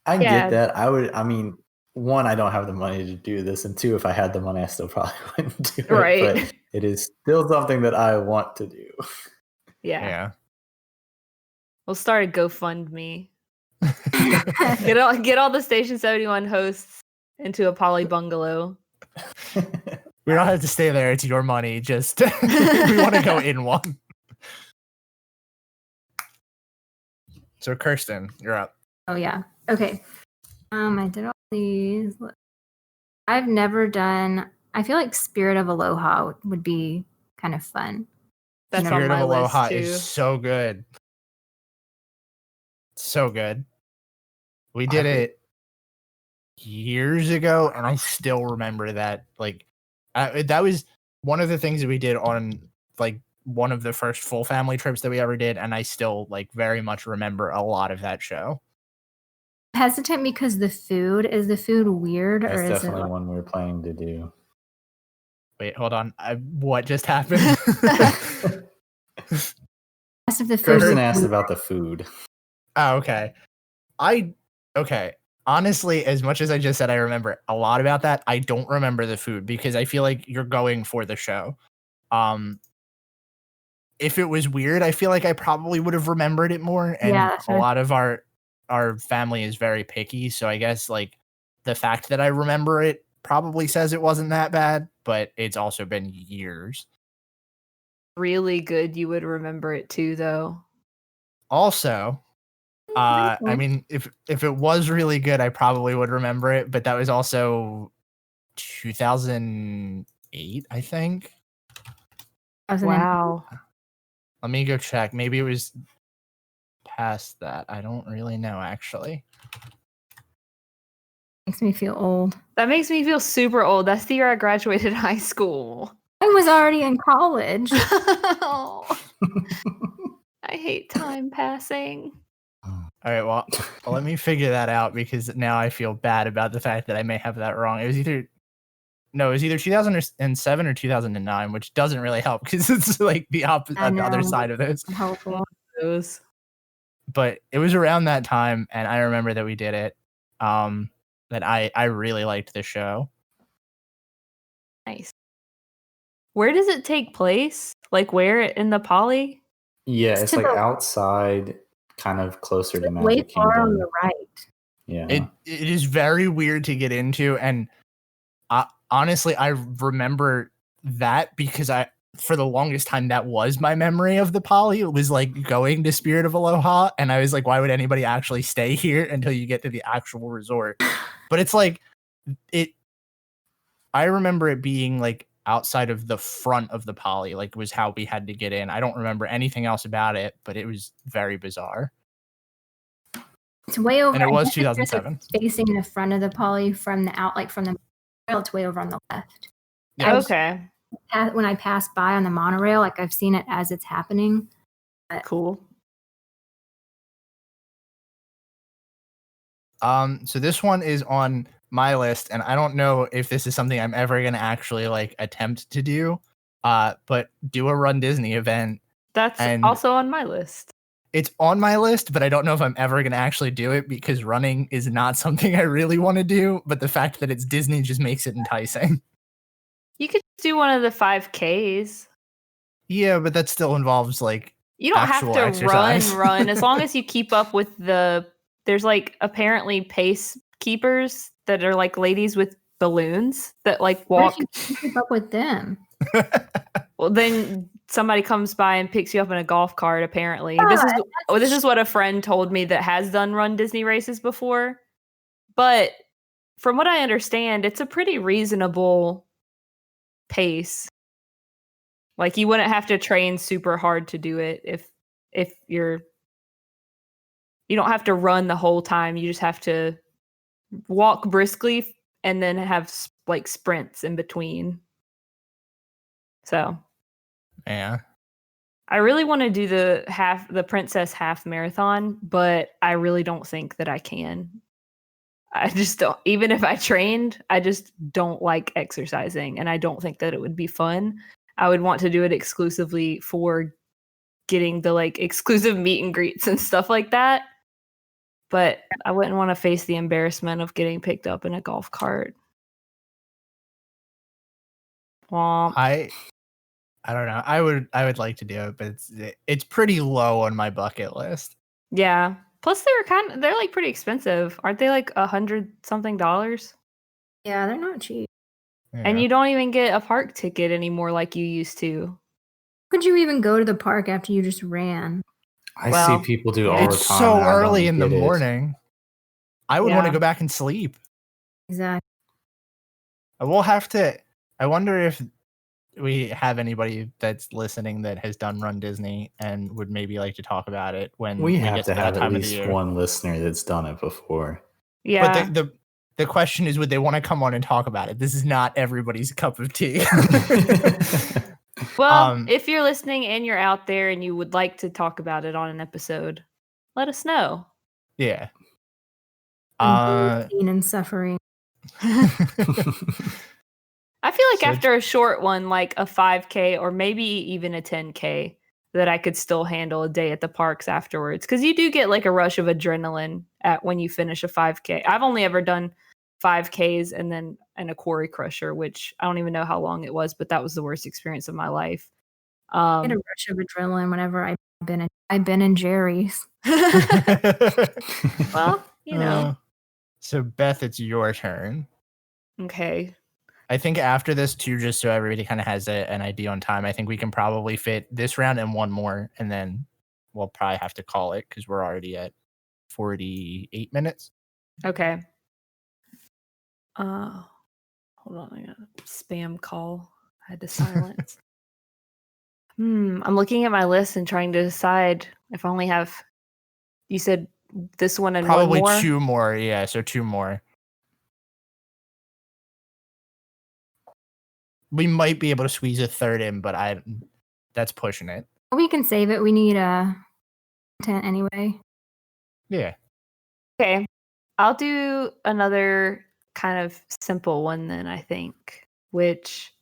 I Yeah. get that. I mean, one, I don't have the money to do this, and two, if I had the money, I still probably wouldn't do it. Right. But it is still something that I want to do. Yeah. We'll start a GoFundMe. Get all the Station 71 hosts into a Poly bungalow. We don't have to stay there. It's your money. Just we want to go in one. So Kirsten, you're up. Oh yeah. Okay. I did all these. I've never done. I feel like Spirit of Aloha would be kind of fun. That's on Spirit my of Aloha list too. is so good. So good. We did it years ago, and I still remember that. Like, that was one of the things that we did on like one of the first full family trips that we ever did, and I still like very much remember a lot of that show. Hesitant because is the food weird or That's is it? definitely one we're planning to do. Wait, hold on. What just happened? Asked if the food Kirsten was asked weird. about the food. Oh, okay. Okay. Honestly, as much as I just said I remember a lot about that, I don't remember the food because I feel like you're going for the show. if it was weird, I feel like I probably would have remembered it more. And Yeah, that's a right. lot of our family is very picky, so I guess like the fact that I remember it probably says it wasn't that bad, but it's also been years. Really good, you would remember it too, though. Also, I mean, if it was really good, I probably would remember it, but that was also 2008, I think. Wow. Let me go check. Maybe it was past that. I don't really know, actually. Makes me feel old. That makes me feel super old. That's the year I graduated high school. I was already in college. Oh, I hate time passing. All right, well, let me figure that out because now I feel bad about the fact that I may have that wrong. It was either 2007 or 2009, which doesn't really help because it's like the opposite on the other side of this. Hopeful. Those. But it was around that time, and I remember that we did it. That I really liked the show. Nice. Where does it take place? Like where in the poly? Yeah, It's it's to like the- outside, kind of closer to Way Magic far on Kingdom. the right. Yeah. It is very weird to get into, and honestly, I remember that because for the longest time that was my memory of the poly. It was like going to Spirit of Aloha, and I was like, why would anybody actually stay here until you get to the actual resort? But it's like I remember it being like outside of the front of the poly, like was how we had to get in. I don't remember anything else about it, but it was very bizarre. It's way over. And it was I guess it's 2007. facing the front of the poly from the from the monorail. It's way over on the left. Yeah. Okay. When I pass by on the monorail, like I've seen it as it's happening. Cool. So this one is on my list, and I don't know if this is something I'm ever gonna actually like attempt to do. But do a Run Disney event. That's And also on my list. It's on my list, but I don't know if I'm ever gonna actually do it because running is not something I really want to do. But the fact that it's Disney just makes it enticing. You could do one of the 5Ks. Yeah, but that still involves like You don't have actual to exercise. run as long as you keep up with there's like apparently pace keepers that are like ladies with balloons that like walk. What if you keep up with them? Well, then somebody comes by and picks you up in a golf cart. Apparently, this is what a friend told me that has done Run Disney races before. But from what I understand, it's a pretty reasonable pace. Like you wouldn't have to train super hard to do it if you don't have to run the whole time. You just have to walk briskly and then have like sprints in between. So, Yeah. I really want to do the Princess Half Marathon, but I really don't think that I can. I just don't. Even if I trained, I just don't like exercising, and I don't think that it would be fun. I would want to do it exclusively for getting the like exclusive meet and greets and stuff like that. But I wouldn't want to face the embarrassment of getting picked up in a golf cart. Womp. I don't know. I would like to do it, but it's pretty low on my bucket list. Yeah. Plus they're like pretty expensive. Aren't they like $100-something? Yeah, they're not cheap. And you don't even get a park ticket anymore like you used to. Could you even go to the park after you just ran? I Well, see people do all the time. It's so and I don't early in the get it. morning. I would want to Yeah. go back and sleep. Exactly. We'll have to. I wonder if we have anybody that's listening that has done Run Disney and would maybe like to talk about it when We get have to that have at time of the least year. one listener that's done it before. Yeah. But the question is, would they want to come on and talk about it? This is not everybody's cup of tea. Well, if you're listening and you're out there and you would like to talk about it on an episode, let us know. Yeah. Pain and suffering. I feel like So- after a short one, like a 5K or maybe even a 10K, that I could still handle a day at the parks afterwards. Because you do get like a rush of adrenaline when you finish a 5K. I've only ever done 5Ks and a quarry crusher, which I don't even know how long it was, but that was the worst experience of my life. I get a rush of adrenaline whenever I've been in Jerry's. Well, you know. So Beth, it's your turn. Okay. I think after this too, just so everybody kind of has an idea on time, I think we can probably fit this round and one more, and then we'll probably have to call it because we're already at 48 minutes. Okay. Hold on, I got a spam call. I had to silence. I'm looking at my list and trying to decide if I only have. You said this one and Probably one more? 2 more, yeah. So 2 more. We might be able to squeeze a third in, but that's pushing it. We can save it. We need content anyway. Yeah. Okay. I'll do another kind of simple one then, I think, which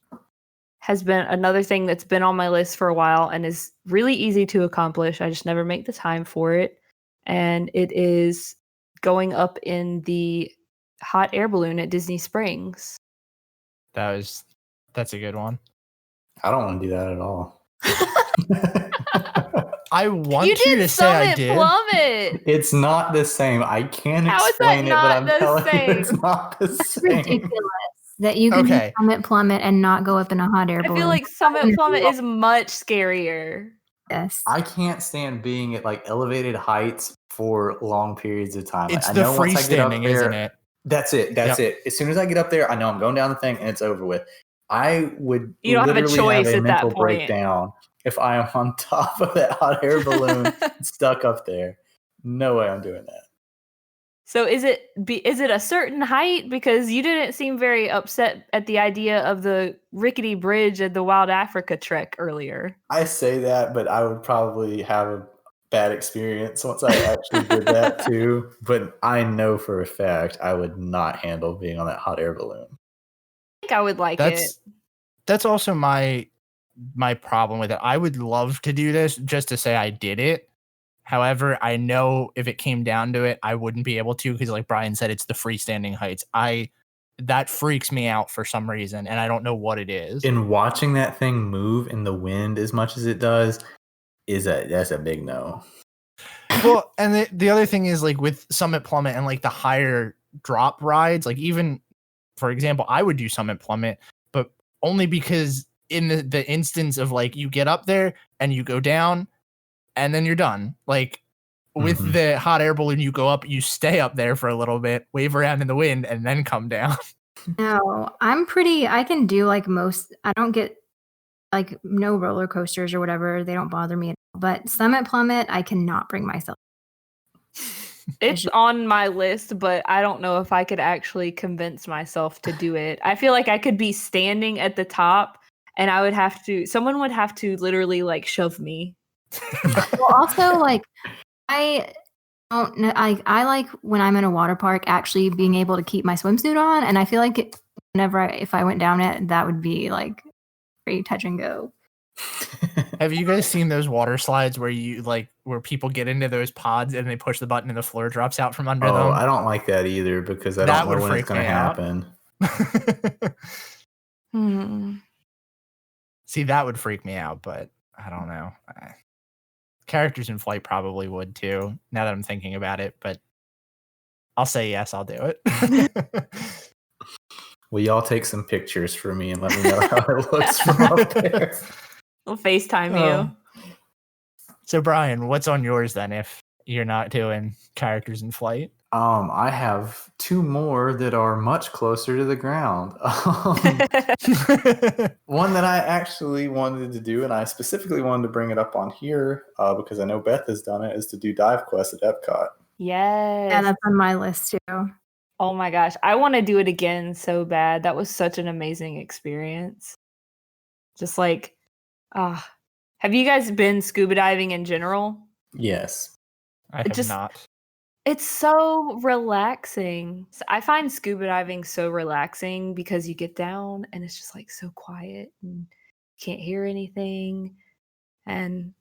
has been another thing that's been on my list for a while and is really easy to accomplish. I just never make the time for it. And it is going up in the hot air balloon at Disney Springs. That's a good one. I don't want to do that at all. I want You you did to say I Summit did. It's not the same. I can't How is explain that it, but not I'm the telling same? you, it's not the That's same. ridiculous that you can Okay. do Summit Plummet and not go up in a hot air I balloon. feel like Summit Plummet is much scarier. Yes. I can't stand being at like elevated heights for long periods of time. It's I the know once I get up freestanding, there, isn't it? That's it. That's it. As soon as I get up there, I know I'm going down the thing and it's over with. I would You don't have a literally choice have a at that mental point. breakdown if I am on top of that hot air balloon stuck up there. No way I'm doing that. So is it a certain height? Because you didn't seem very upset at the idea of the rickety bridge at the Wild Africa trek earlier. I say that, but I would probably have a bad experience once I actually did that too. But I know for a fact I would not handle being on that hot air balloon. I think I would like it. That's also my problem with it. I would love to do this just to say I did it. However, I know if it came down to it, I wouldn't be able to because, like Brian said, it's the freestanding heights. That freaks me out for some reason, and I don't know what it is. And watching that thing move in the wind as much as it does that's a big no. Well, and the other thing is like with Summit Plummet and like the higher drop rides, like even for example, I would do Summit Plummet, but only because in the instance of like you get up there and you go down and then you're done. Like with the hot air balloon, you go up, you stay up there for a little bit, wave around in the wind, and then come down. No, I can do like most. I don't get like no roller coasters or whatever. They don't bother me at all. But Summit Plummet, I cannot bring myself. It's on my list, but I don't know if I could actually convince myself to do it. I feel like I could be standing at the top and someone would have to literally like shove me. Well, also like I don't know. I like when I'm in a water park actually being able to keep my swimsuit on, and I feel like if I went down it, that would be like very touch and go. Have you guys seen those water slides where people get into those pods and they push the button and the floor drops out from under them? Oh, I don't like that either because I don't know when it's going to happen. See, that would freak me out, but I don't know. Characters in Flight probably would too, now that I'm thinking about it, but I'll say yes, I'll do it. Will y'all take some pictures for me and let me know how it looks from up there? We'll FaceTime you. So Brian, what's on yours then if you're not doing Characters in Flight? I have 2 more that are much closer to the ground. One that I actually wanted to do, and I specifically wanted to bring it up on here because I know Beth has done it, is to do Dive Quest at Epcot. Yes. Yeah, that's on my list too. Oh my gosh. I want to do it again so bad. That was such an amazing experience. Just like, have you guys been scuba diving in general? Yes. I have not. It's so relaxing. I find scuba diving so relaxing because you get down and it's just like so quiet and you can't hear anything. And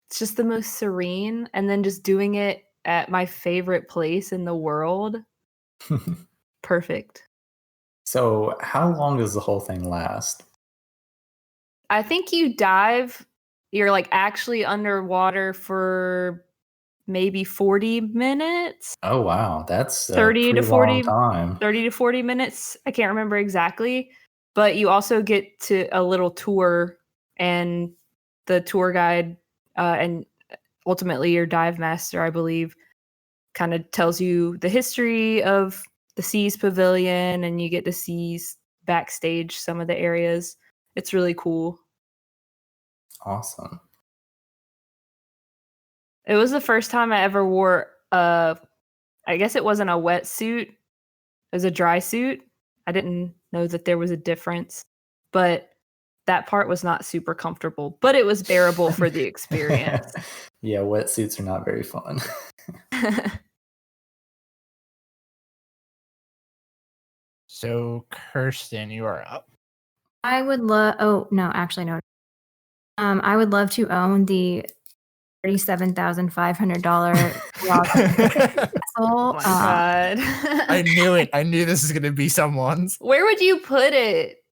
it's just the most serene. And then just doing it at my favorite place in the world. Perfect. So how long does the whole thing last? I think you dive, you're like actually underwater for maybe 40 minutes. Oh wow, that's a 30 to pretty 40 long time. 30 to 40 minutes. I can't remember exactly, but you also get to a little tour, and the tour guide and ultimately your dive master, I believe, kind of tells you the history of the Seas Pavilion, and you get to see backstage some of the areas. It's really cool. Awesome. It was the first time I ever wore I guess it wasn't a wetsuit. It was a dry suit. I didn't know that there was a difference, but that part was not super comfortable, but it was bearable for the experience. Yeah, wetsuits are not very fun. So, Kirsten, you are up. I would love. Oh no, actually no. I would love to own the $37,500 castle. Oh my god. I knew it. I knew this was going to be someone's. Where would you put it?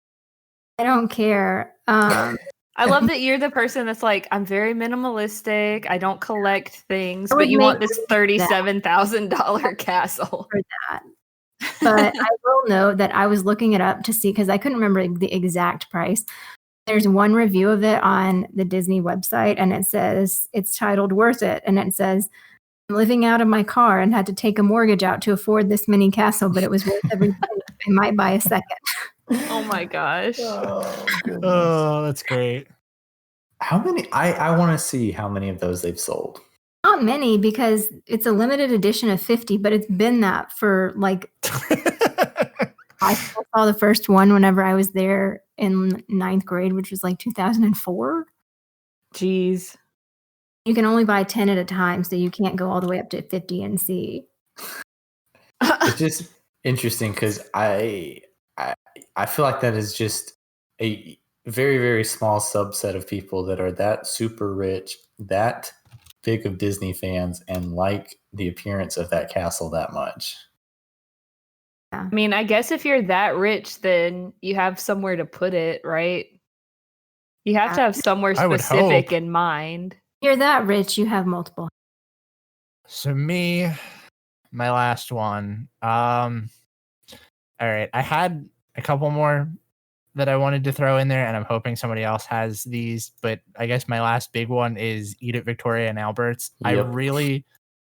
I don't care. I love that you're the person that's like, I'm very minimalistic. I don't collect things, I but would you want make this $37,000 castle. for that. But I will note that I was looking it up to see, because I couldn't remember the exact price. There's one review of it on the Disney website, and it says it's titled "Worth It," and it says, "I'm living out of my car and had to take a mortgage out to afford this mini castle, but it was worth every penny. I might buy a second." Oh my gosh. Oh, goodness. Oh, that's great. How many? I want to see how many of those they've sold. Not many, because it's a limited edition of 50, but it's been that for like, I saw the first one whenever I was there in 9th grade, which was like 2004. Jeez. You can only buy 10 at a time, so you can't go all the way up to 50 and see. It's just interesting because I feel like that is just a very, very small subset of people that are that super rich, that big of Disney fans, and like the appearance of that castle that much. I mean, I guess if you're that rich, then you have somewhere to put it, right? You have to have somewhere I would specific hope. in mind. If you're that rich, you have multiple. So me, my last one. All right. I had a couple more that I wanted to throw in there, and I'm hoping somebody else has these. But I guess my last big one is Eat at Victoria and Albert's. Yep.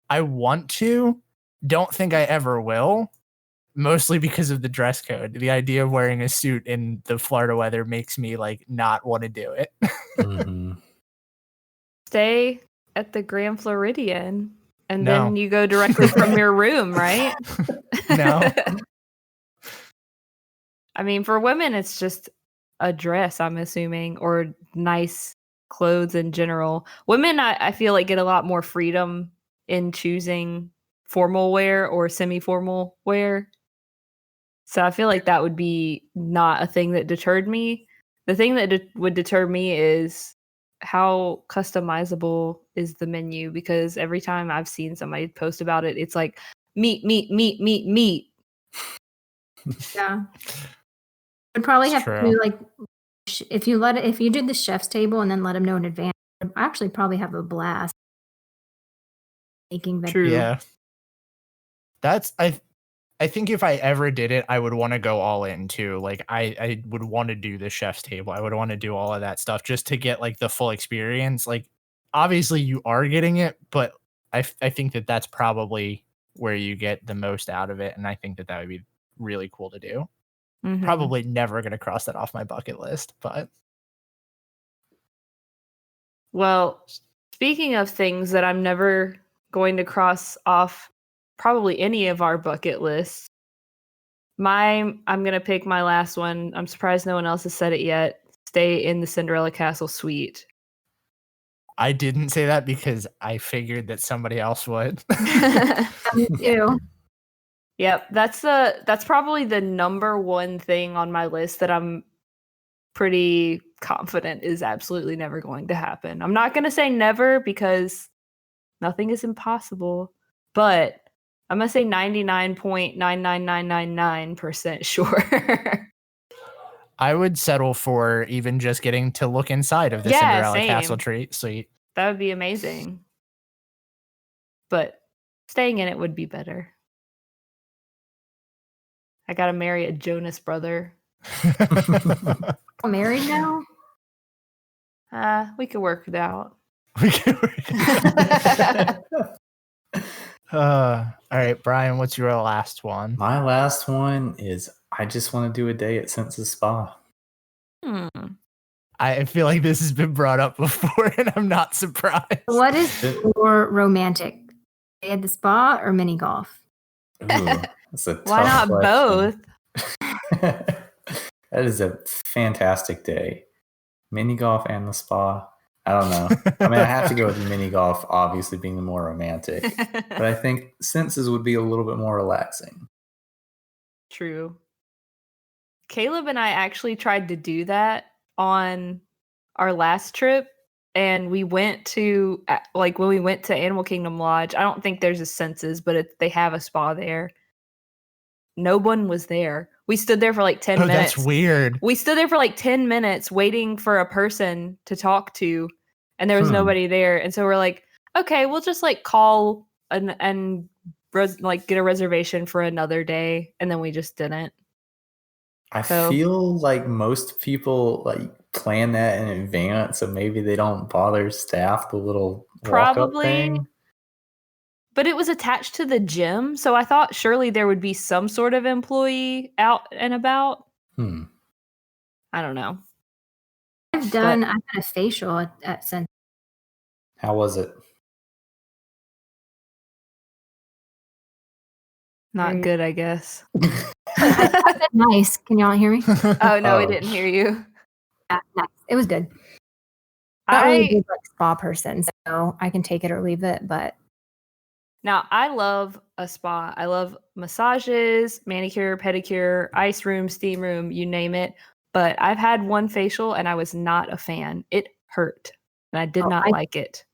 I want to. Don't think I ever will. Mostly because of the dress code. The idea of wearing a suit in the Florida weather makes me like not want to do it. Mhm. Stay at the Grand Floridian, and No. then you go directly from your room, right? No. I mean, for women, it's just a dress, I'm assuming, or nice clothes in general. Women, I feel like, get a lot more freedom in choosing formal wear or semi-formal wear. So I feel like that would be not a thing that deterred me. The thing that would deter me is how customizable is the menu, because every time I've seen somebody post about it, it's like meat, meat, meat, meat, meat. Yeah. Would probably It's have true. to do like, if you did the chef's table and then let them know in advance, I'd actually probably have a blast making True. Yeah. That's I think if I ever did it, I would want to go all in too. Like I would want to do the chef's table. I would want to do all of that stuff just to get like the full experience. Like obviously you are getting it, but I think that that's probably where you get the most out of it, and I think that would be really cool to do. Mhm. Probably never going to cross that off my bucket list, but Well, speaking of things that I'm never going to cross off probably any of our bucket lists, I'm going to pick my last one. I'm surprised no one else has said it yet. Stay in the Cinderella Castle suite. I didn't say that because I figured that somebody else would. Me too. Yep, that's probably the number one thing on my list that I'm pretty confident is absolutely never going to happen. I'm not going to say never because nothing is impossible, but I'm going to say 99.99999% sure. I would settle for even just getting to look inside of the Yeah, Cinderella same. Castle suite. That would be amazing. But staying in it would be better. I gotta marry a Jonas brother. Married now? We could work it out. All right, Brian, what's your last one? My last one is I just want to do a day at Senses Spa. I feel like this has been brought up before, and I'm not surprised. What is more romantic? Day at the spa or mini golf? Ooh, that's a Why not tough both? question. That is a fantastic day. Mini golf and the spa. I don't know. I mean, I have to go with mini golf, obviously being the more romantic. But I think Senses would be a little bit more relaxing. True. Caleb and I actually tried to do that on our last trip, and we went to like when we went to Animal Kingdom Lodge. I don't think there's a Senses, but they have a spa there. No one was there. We stood there for like 10 minutes. That's weird. We stood there for like 10 minutes waiting for a person to talk to, and there was nobody there. And so we're like, okay, we'll just like call and get a reservation for another day. And then we just didn't. I feel like most people like plan that in advance, so maybe they don't bother staff the little walk-up thing. But it was attached to the gym, so I thought surely there would be some sort of employee out and about. I don't know. I had a facial at Senses. How was it? Not good, I guess. I said nice. Can y'all hear me? Oh, no, we didn't hear you. Yeah, nice. It was good. I'm not really a big spa person, so I can take it or leave it, but now, I love a spa. I love massages, manicure, pedicure, ice room, steam room, you name it. But I've had one facial and I was not a fan. It hurt and I did not like it.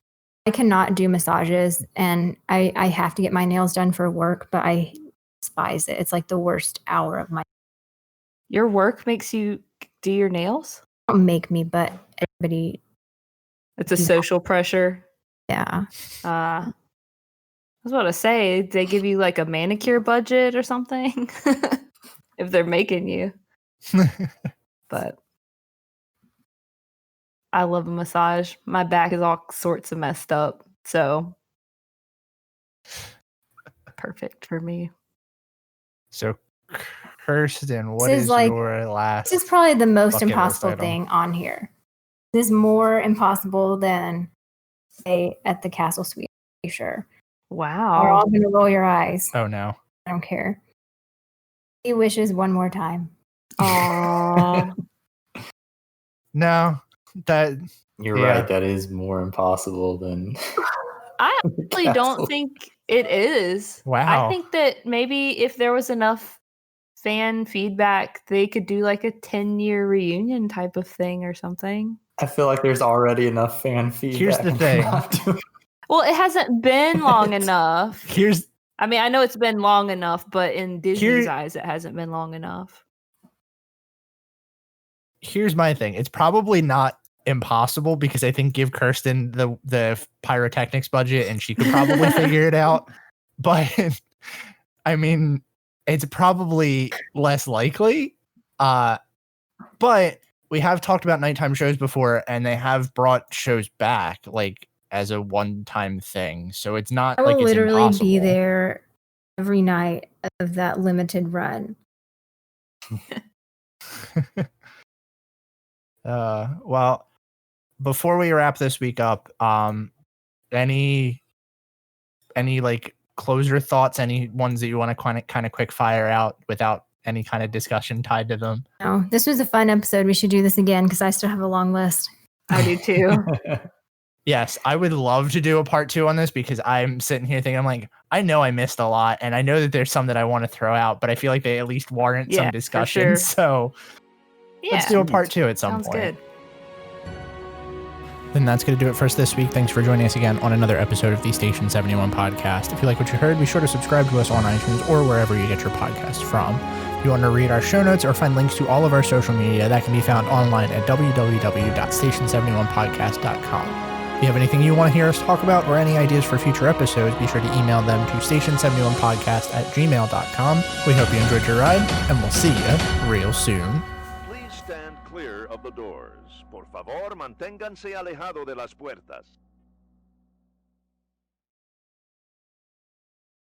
I cannot do massages, and I have to get my nails done for work, but I despise it. It's like the worst hour of my. Your work makes you do your nails? Don't make me, but everybody. It's a social pressure. Yeah. I was about to say, they give you like a manicure budget or something if they're making you. But I love a massage. My back is all sorts of messed up, so perfect for me. So, Kirsten, what is your last? This is probably the most impossible thing on here. This is more impossible than stay at the Castle Suite. Sure. Wow. We're all gonna roll your eyes. Oh no. I don't care. He wishes one more time. Aww. No, that you're right. That is more impossible than. I actually don't think it is. Wow. I think that maybe if there was enough fan feedback, they could do like a 10-year reunion type of thing or something. I feel like there's already enough fan feedback. Here's the thing. Well, it hasn't been long enough. I mean, I know it's been long enough, but in Disney's eyes, it hasn't been long enough. Here's my thing. It's probably not impossible because I think give Kirsten the pyrotechnics budget and she could probably figure it out. But I mean, it's probably less likely. But we have talked about nighttime shows before, and they have brought shows back like as a one-time thing. So it's not like it's literally impossible. Be there every night of that limited run. Well, before we wrap this week up, any like closure thoughts, any ones that you want to kind of quick fire out without any kind of discussion tied to them? No, this was a fun episode. We should do this again because I still have a long list. I do too. Yes, I would love to do a part 2 on this because I'm sitting here thinking, I'm like, I know I missed a lot, and I know that there's some that I want to throw out, but I feel like they at least warrant some discussion. Sure. So let's do a part 2 at some point. Sounds good. Then that's going to do it for us this week. Thanks for joining us again on another episode of the Station 71 podcast. If you like what you heard, be sure to subscribe to us on iTunes or wherever you get your podcasts from. If you want to read our show notes or find links to all of our social media, that can be found online at www.station71podcast.com. If you have anything you want to hear us talk about or any ideas for future episodes, be sure to email them to station71podcast@gmail.com. We hope you enjoyed your ride, and we'll see you real soon. Please stand clear of the doors. Por favor, manténganse alejado de las puertas.